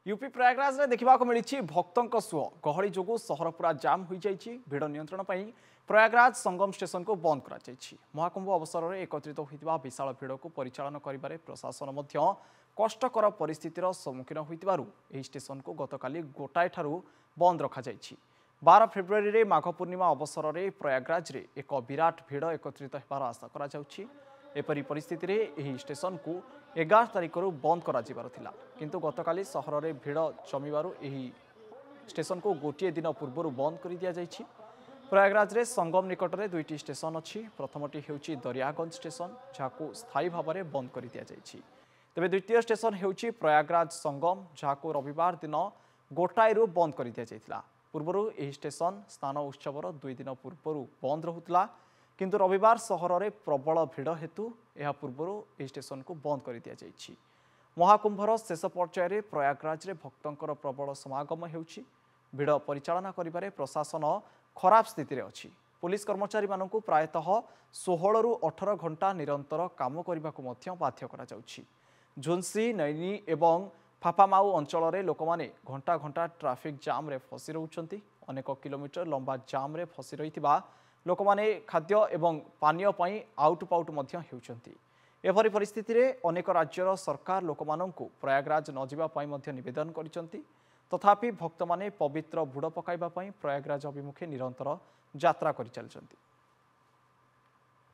UP Prayagraj में देखा मिली भक्तों सुह गहली जो सहर पूरा जाम हो जाइए भिड़ नियंत्रण पर प्रयागराज संगम स्टेशन को बंद कर महाकुंभ अवसर में एकत्रित होता विशाल भिड़ को परिचालन कर प्रशासन कष्टकर परिस्थितिर सम्मुखीन होती स्टेशन को गतकाली गोटाए ठारू बंद रखा 12 फेब्रुआरी माघ पूर्णिमा अवसर में प्रयागराज में एक विराट भिड़ एकत्रित होबार आशा एपरी परिस्थिति रे एही स्टेशन को 11 तारिख बंद किंतु गतकाली सहर में भिड़ जमीबारु एही स्टेशन को गोटे दिन पूर्व बंद कर दिया जाइछि। प्रयागराज रे संगम निकट में दुईटी स्टेशन अच्छी प्रथमटी हेउछि दरियागंज स्टेशन जहाँ स्थायी भाव में बंद कर दिया जाइछि। तेबे द्वितीय स्टेशन हेउछि प्रयागराज संगम जहाँ रविवार दिन गोटाए बंद कर दिया जाइथिला। पूर्व एही स्टेशन स्नान उत्सवर 2 दिन पूर्व बंद रहुतला किंतु रविवार सहर में प्रबल भिड़ हेतु यह पूर्व स्टेशन को बंद कर दिया जाइछि। महाकुंभर शेष पर्यायर प्रयागराज में भक्तों प्रबल समागम हेउछि। भिड़ परिचालना करिबारे प्रशासन खराब स्थिति अच्छी। पुलिस कर्मचारी मानकु प्रायतः 16 रु 18 घंटा निरंतर काम करने को बाध्य करा जाउछि। झुंसी नैनी एवं फाफामाऊ अंचल में लोक मैंने घंटा घंटा ट्राफिक जाम रे फसी रहउछंती। अनेक किलोमीटर लंबा जाम रे फसी रहिथिबा लोक मैंने खाद्य एवं पानीय पई आउट पाउट मध्य हेउछंती। एभरी परिस्थिति रे अनेक राज्यर सरकार लोक माननकु प्रयागराज न जिबा पई मध्य निवेदन करिसंती। तथापि भक्त माने पवित्र बुड़ पकाइबा पई प्रयागराज अभिमुखे निरंतर यात्रा करि चलछंती।